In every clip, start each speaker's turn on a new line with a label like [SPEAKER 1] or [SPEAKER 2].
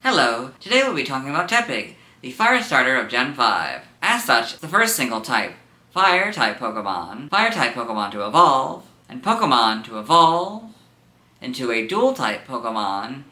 [SPEAKER 1] Hello, today we'll be talking about Tepig, the fire starter of Gen 5. As such, it's the first single type, fire-type Pokemon to evolve, and Pokemon to evolve into a dual-type Pokemon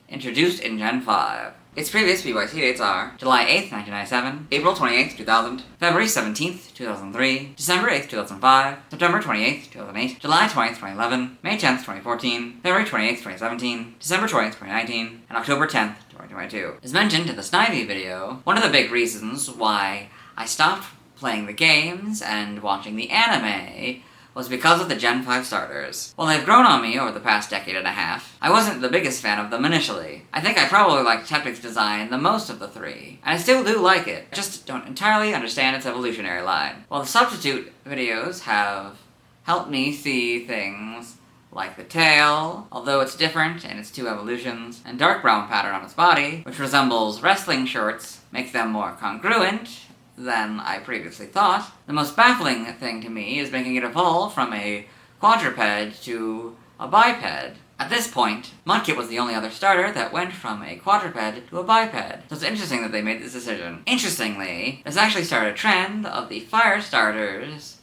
[SPEAKER 1] introduced in Gen 5. Its previous BYC dates are July 8th, 1997, April 28th, 2000, February 17th, 2003, December 8th, 2005, September 28th, 2008, July 20th, 2011, May 10th, 2014, February 28th, 2017, December 20th, 2019, and October 10th, 2022. As mentioned in the Snivy video, one of the big reasons why I stopped playing the games and watching the anime was because of the Gen 5 starters. While they've grown on me over the past decade and a half, I wasn't the biggest fan of them initially. I think I probably liked Tepig's design the most of the three, and I still do like it, I just don't entirely understand its evolutionary line. While the substitute videos have helped me see things like the tail, although it's different in its two evolutions, and dark brown pattern on its body, which resembles wrestling shorts, make them more congruent than I previously thought. The most baffling thing to me is making it evolve from a quadruped to a biped. At this point, Mudkip was the only other starter that went from a quadruped to a biped, so it's interesting that they made this decision. Interestingly, this actually started a trend of the fire starters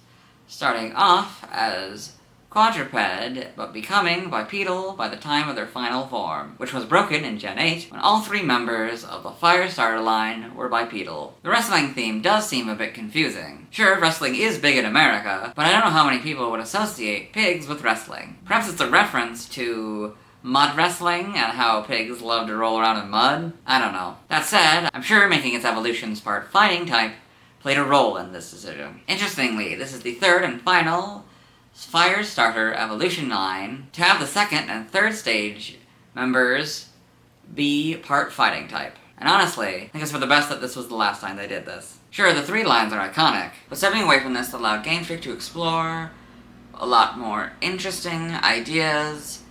[SPEAKER 1] starting off as quadruped, but becoming bipedal by the time of their final form, which was broken in Gen 8 when all three members of the fire starter line were bipedal. The wrestling theme does seem a bit confusing. Sure, wrestling is big in America, but I don't know how many people would associate pigs with wrestling. Perhaps it's a reference to mud wrestling and how pigs love to roll around in mud? I don't know. That said, I'm sure making its evolutions part fighting type played a role in this decision. Interestingly, this is the third and final fire starter evolution line to have the second and third stage members be part fighting type. And honestly, I think it's for the best that this was the last time they did this. Sure, the three lines are iconic, but stepping away from this allowed Game Freak to explore a lot more interesting ideas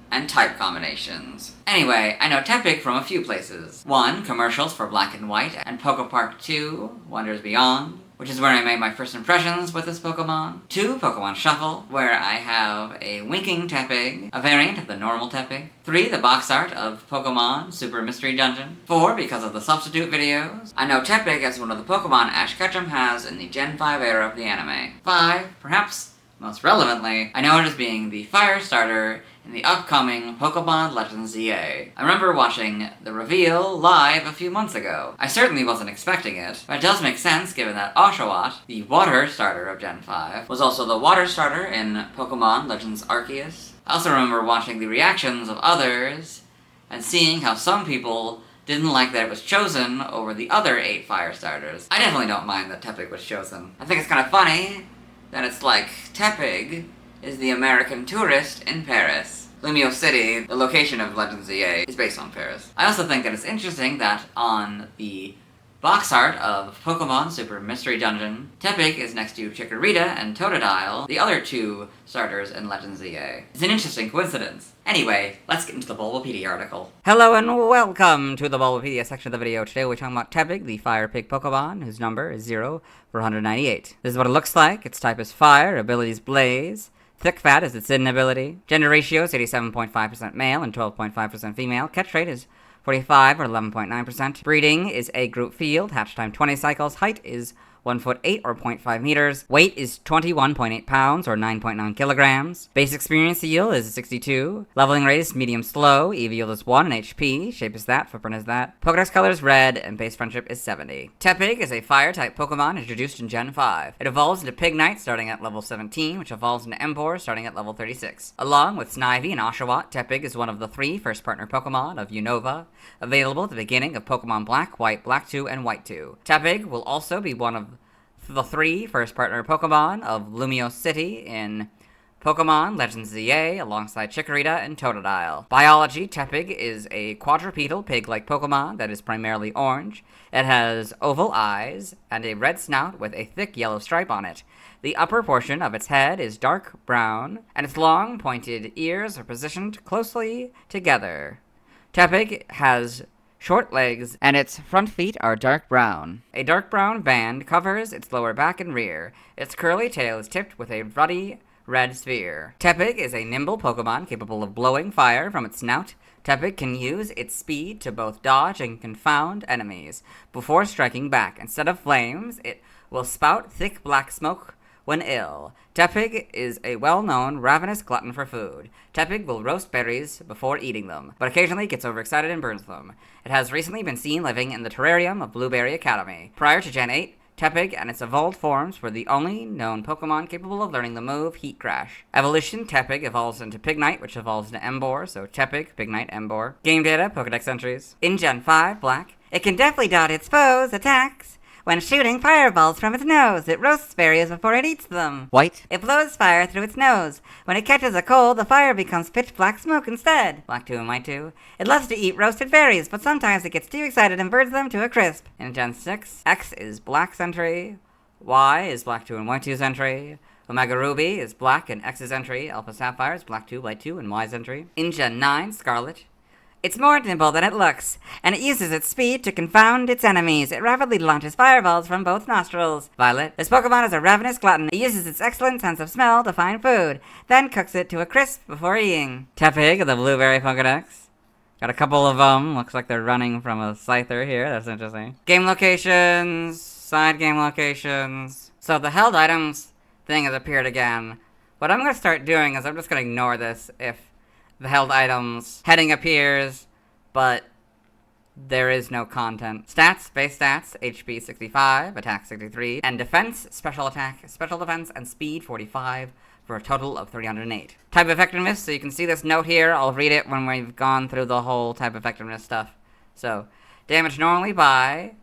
[SPEAKER 1] and type combinations. Anyway, I know Tepig from a few places. 1. Commercials for Black and White and Poke Park 2, Wonders Beyond, which is where I made my first impressions with this Pokemon. 2. Pokemon Shuffle, where I have a Winking Tepig, a variant of the normal Tepig. 3. The box art of Pokemon Super Mystery Dungeon. 4. Because of the substitute videos. I know Tepig as one of the Pokemon Ash Ketchum has in the Gen 5 era of the anime. 5. Perhaps most relevantly, I know it as being the fire starter in the upcoming Pokemon Legends ZA. I remember watching the reveal live a few months ago. I certainly wasn't expecting it, but it does make sense given that Oshawott, the water starter of Gen 5, was also the water starter in Pokemon Legends Arceus. I also remember watching the reactions of others and seeing how some people didn't like that it was chosen over the other 8 fire starters. I definitely don't mind that Tepig was chosen. I think it's kind of funny that it's like Tepig is the American tourist in Paris. Lumio City, the location of Legends ZA, is based on Paris. I also think that it's interesting that on the box art of Pokemon Super Mystery Dungeon, Tepig is next to Chikorita and Totodile, the other 2 starters in Legends ZA. It's an interesting coincidence. Anyway, let's get into the Bulbapedia article. Hello and welcome to the Bulbapedia section of the video. Today we're talking about Tepig, the fire pig Pokemon, whose number is 0 for 198. This is what it looks like. Its type is fire, abilities blaze. Thick fat is its hidden ability. Gender ratio is 87.5% male and 12.5% female. Catch rate is 45 or 11.9%. Breeding is a group field. Hatch time 20 cycles. Height is 1 foot 8 or 0.5 meters. Weight is 21.8 pounds or 9.9 kilograms. Base experience yield is 62. Leveling rate is medium slow. EV yield is 1 and HP. Shape is that. Footprint is that. Pokedex color is red and base friendship is 70. Tepig is a fire type Pokemon introduced in Gen 5. It evolves into Pignite starting at level 17, which evolves into Empour starting at level 36. Along with Snivy and Oshawott, Tepig is one of the 3 first partner Pokemon of Unova, available at the beginning of Pokemon Black, White, Black 2, and White 2. Tepig will also be one of the 3 first partner Pokemon of Lumio City in Pokemon Legends ZA alongside Chikorita and Totodile. Biology, Tepig is a quadrupedal pig-like Pokemon that is primarily orange. It has oval eyes and a red snout with a thick yellow stripe on it. The upper portion of its head is dark brown, and its long, pointed ears are positioned closely together. Tepig has short legs, and its front feet are dark brown. A dark brown band covers its lower back and rear. Its curly tail is tipped with a ruddy red sphere. Tepig is a nimble Pokemon capable of blowing fire from its snout Tepig can use its speed to both dodge and confound enemies before striking back. Instead of flames, it will spout thick black smoke when ill. Tepig is a well-known ravenous glutton for food. Tepig will roast berries before eating them, but occasionally gets overexcited and burns them. It has recently been seen living in the terrarium of Blueberry Academy. Prior to Gen 8, Tepig and its evolved forms were the only known Pokemon capable of learning the move Heat Crash. Evolution, Tepig evolves into Pignite, which evolves into Emboar, so Tepig, Pignite, Emboar. Game data, Pokedex entries. In Gen 5, Black, it can deftly dodge its foes' attacks. When shooting fireballs from its nose, it roasts berries before it eats them. White, it blows fire through its nose. When it catches a cold, the fire becomes pitch black smoke instead. Black 2 and White 2. It loves to eat roasted berries, but sometimes it gets too excited and burns them to a crisp. In Gen 6, X is Black's entry. Y is Black 2 and White 2's entry. Omega Ruby is Black and X's entry. Alpha Sapphire is Black 2, White 2, and Y's entry. In Gen 9, Scarlet, it's more nimble than it looks, and it uses its speed to confound its enemies. It rapidly launches fireballs from both nostrils. Violet, this Pokemon is a ravenous glutton. It uses its excellent sense of smell to find food, then cooks it to a crisp before eating. Tepig of the Blueberry Pokedex. Got a couple of them. Looks like they're running from a Scyther here. That's interesting. Game locations. Side game locations. So the held items thing has appeared again. What I'm going to start doing is I'm just going to ignore this if the held items heading appears, but there is no content. Stats, base stats, HP 65, attack 63, and defense, special attack, special defense, and speed 45, for a total of 308. Type effectiveness, so you can see this note here. I'll read it when we've gone through the whole type effectiveness stuff. So, damage normally by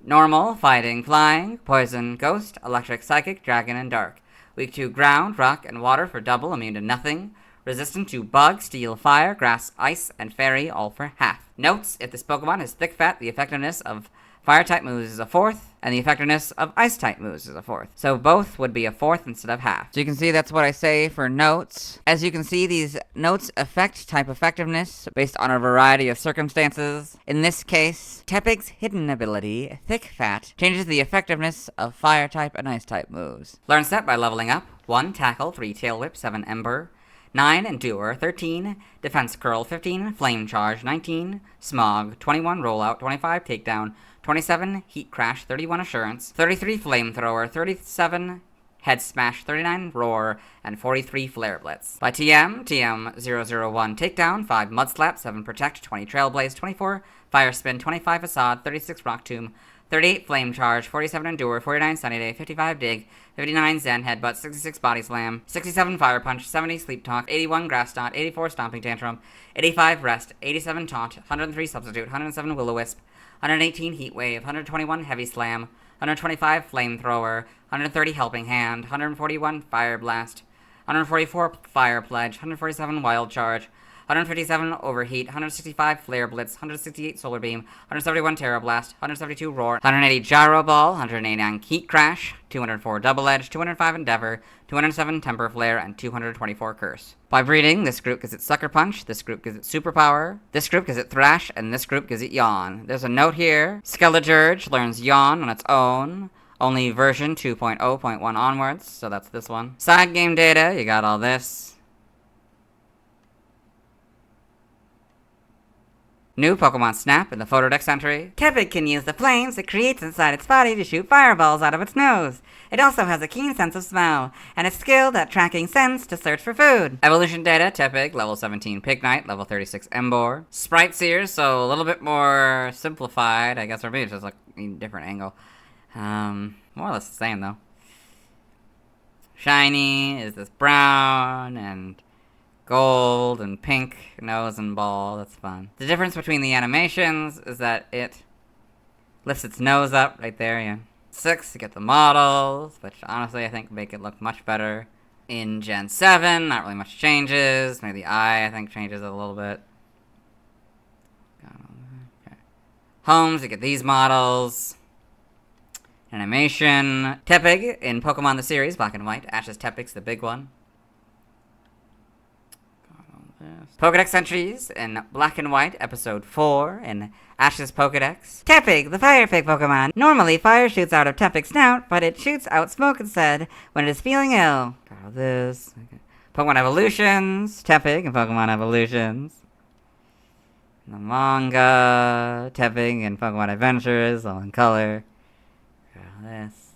[SPEAKER 1] normal, fighting, flying, poison, ghost, electric, psychic, dragon, and dark. Weak to ground, rock, and water for double, immune to nothing. Resistant to bug, steel, fire, grass, ice, and fairy, all for half. Notes, if this Pokemon is thick fat, the effectiveness of fire-type moves is a fourth, and the effectiveness of ice-type moves is a fourth. So both would be a fourth instead of half. So you can see that's what I say for notes. As you can see, these notes affect type effectiveness based on a variety of circumstances. In this case, Tepig's hidden ability, Thick Fat, changes the effectiveness of fire-type and ice-type moves. Learn set by leveling up. 1 Tackle, 3 Tail Whip, 7 Ember, 9 Endure, 13 Defense Curl, 15 Flame Charge, 19 Smog, 21 Rollout, 25 Takedown, 27 Heat Crash, 31 Assurance, 33 Flamethrower, 37 Head Smash, 39 Roar, and 43 Flare Blitz. By TM 001 Takedown, 5 Mud Slap, 7 Protect, 20 Trailblaze, 24 Fire Spin, 25 Facade, 36 Rock Tomb, 38 Flame Charge, 47 Endure, 49 Sunny Day, 55 Dig, 59 Zen Headbutt, 66 Body Slam, 67 Fire Punch, 70 Sleep Talk, 81 Grass Knot, 84 Stomping Tantrum, 85 Rest, 87 Taunt, 103 Substitute, 107 Will-O-Wisp, 118 Heat Wave, 121 Heavy Slam, 125 Flamethrower, 130 Helping Hand, 141 Fire Blast, 144 Fire Pledge, 147 Wild Charge, 157 Overheat, 165 Flare Blitz, 168 Solar Beam, 171 Terra Blast, 172 Roar, 180 Gyro Ball, 189 Heat Crash, 204 Double Edge, 205 Endeavor, 207 Temper Flare, and 224 Curse. By breeding, this group gives it Sucker Punch, this group gives it Superpower, this group gives it Thrash, and this group gives it Yawn. There's a note here. Skeleturge learns Yawn on its own. Only version 2.0.1 onwards, so that's this one. Side game data, you got all this. New Pokemon Snap in the Photodex entry. Tepig can use the flames it creates inside its body to shoot fireballs out of its nose. It also has a keen sense of smell, and is skilled at tracking scents to search for food. Evolution data, Tepig, level 17 Pignite, level 36 Emboar. Sprites here, so a little bit more simplified, I guess, or maybe it's just like a different angle. More or less the same, though. Shiny is this brown, and gold and pink nose and ball. That's fun. The difference between the animations is that it lifts its nose up right there, yeah. 6 to get the models, which honestly I think make it look much better. In Gen 7, not really much changes. Maybe the eye, I think, changes a little bit. Okay. Homes, you get these models. Animation. Tepig in Pokemon the series, Black and White. Ash's Tepig's the big one. Pokedex entries in Black and White, Episode 4, in Ash's Pokedex. Tepig, the fire pig Pokemon. Normally, fire shoots out of Tepig's snout, but it shoots out smoke instead when it is feeling ill. Got all this. Okay. Pokemon Evolutions. Tepig and Pokemon Evolutions. The manga, Tepig, and Pokemon Adventures, all in color. This.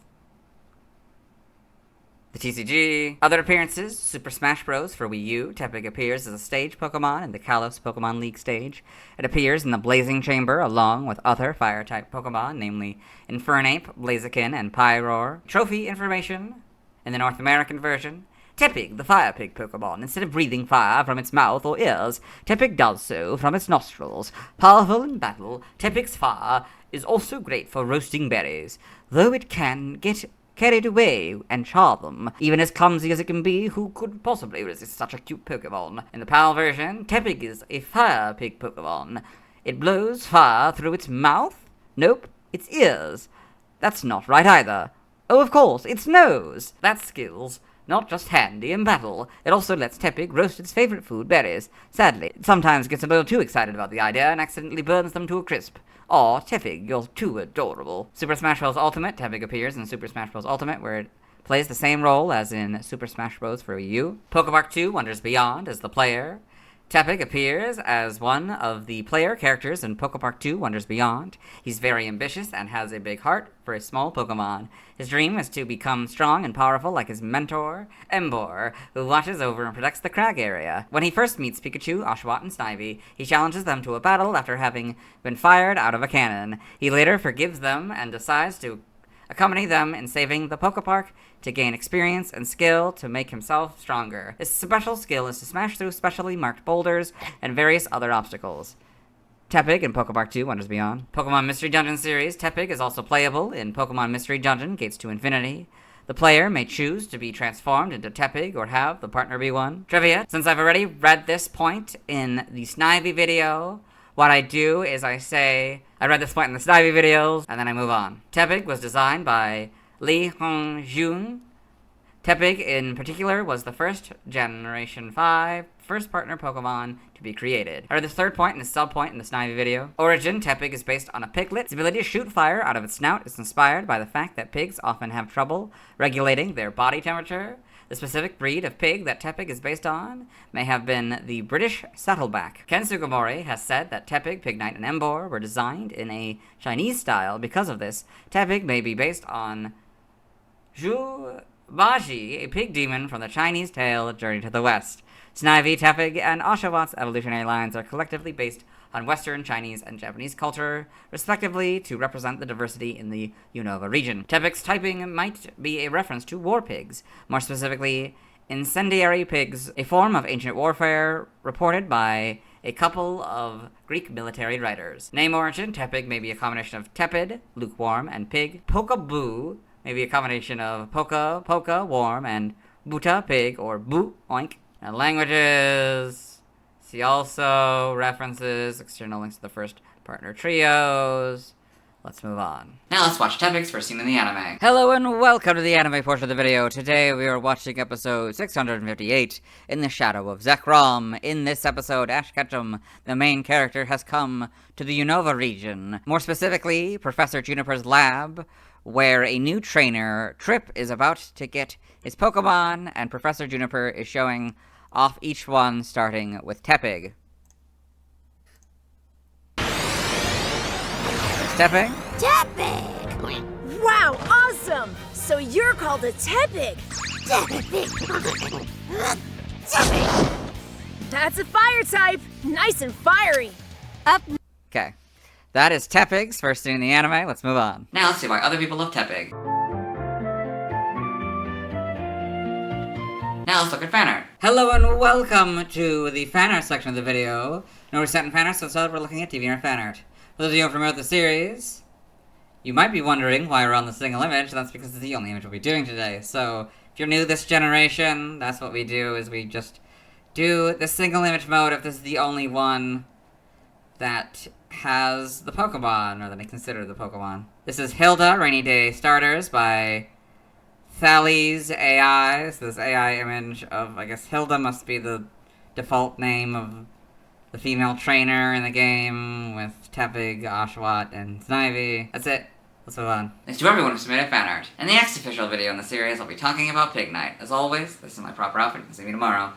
[SPEAKER 1] The TCG. Other appearances, Super Smash Bros. For Wii U, Tepig appears as a stage Pokemon in the Kalos Pokemon League stage. It appears in the Blazing Chamber along with other Fire-type Pokemon, namely Infernape, Blaziken, and Pyroar. Trophy information. In the North American version, Tepig, the Fire Pig Pokemon. Instead of breathing fire from its mouth or ears, Tepig does so from its nostrils. Powerful in battle, Tepig's fire is also great for roasting berries, though it can get carried away and char them. Even as clumsy as it can be, who could possibly resist such a cute Pokemon? In the PAL version, Tepig is a Fire Pig Pokemon. It blows fire through its mouth? Nope, its ears. That's not right either. Oh, of course, its nose. That's skills. Not just handy in battle. It also lets Tepig roast its favorite food, berries. Sadly, it sometimes gets a little too excited about the idea and accidentally burns them to a crisp. Aw, Tepig, you're too adorable. Super Smash Bros. Ultimate. Tepig appears in Super Smash Bros. Ultimate, where it plays the same role as in Super Smash Bros. For Wii U. Pokepark 2 Wonders Beyond as the player. Tepig appears as one of the player characters in Pokepark 2 Wonders Beyond. He's very ambitious and has a big heart for a small Pokemon. His dream is to become strong and powerful like his mentor, Emboar, who watches over and protects the crag area. When he first meets Pikachu, Oshawott, and Snivy, he challenges them to a battle after having been fired out of a cannon. He later forgives them and decides to accompany them in saving the Pokepark to gain experience and skill to make himself stronger. His special skill is to smash through specially marked boulders and various other obstacles. Tepig in Pokepark 2 Wonders Beyond. Pokemon Mystery Dungeon series. Tepig is also playable in Pokemon Mystery Dungeon Gates to Infinity. The player may choose to be transformed into Tepig or have the partner be one. Trivia. Since I've already read this point in the Snivy video, what I do is I say, I read this point in the Snivy videos, and then I move on. Tepig was designed by Lee Hong-jun. Tepig, in particular, was the first Generation 5 first partner Pokemon to be created. I read this third point and this sub-point in the Snivy video. Origin. Tepig is based on a piglet. Its ability to shoot fire out of its snout is inspired by the fact that pigs often have trouble regulating their body temperature. The specific breed of pig that Tepig is based on may have been the British Saddleback. Ken Sugimori has said that Tepig, Pignite, and Emboar were designed in a Chinese style. Because of this, Tepig may be based on Zhu Baji, a pig demon from the Chinese tale Journey to the West. Snivy, Tepig, and Oshawott's evolutionary lines are collectively based on Western, Chinese, and Japanese culture, respectively, to represent the diversity in the Unova region. Tepig's typing might be a reference to war pigs, more specifically, incendiary pigs, a form of ancient warfare reported by a couple of Greek military writers. Name origin. Tepig may be a combination of tepid, lukewarm, and pig. Pokaboo may be a combination of poka, warm, and buta, pig, or bu, oink. And languages. See also references, external links to the first partner trios. Let's move on. Now let's watch Tepig's first scene in the anime. Hello and welcome to the anime portion of the video. Today we are watching episode 658, In the Shadow of Zekrom. In this episode, Ash Ketchum, the main character, has come to the Unova region. More specifically, Professor Juniper's lab, where a new trainer, Trip, is about to get his Pokemon, and Professor Juniper is showing off each one, starting with Tepig. Tepig?
[SPEAKER 2] Tepig! Wow, awesome! So you're called a Tepig! Tepig! That's a fire type! Nice and fiery!
[SPEAKER 1] Okay. That is Tepig's first scene in the anime. Let's move on. Now let's see why other people love Tepig. Now let's look at fan art. Hello and welcome to the fan art section of the video. No, we're set in fan art, so instead we're looking at TV fan art. For those of you familiar with the series, you might be wondering why we're on the single image. That's because it's the only image we'll be doing today. So, if you're new to this generation, that's what we do, is we just do the single image mode if this is the only one that has the Pokemon, or that I consider the Pokemon. This is Hilda, Rainy Day Starters by Thales AI. So this AI image of, I guess Hilda must be the default name of the female trainer in the game, with Tepig, Oshawott, and Snivy. That's it. Let's move on. Thanks to everyone who submitted fan art. In the next official video in the series, I'll be talking about Pignite. As always, this is my proper outfit. You can see me tomorrow.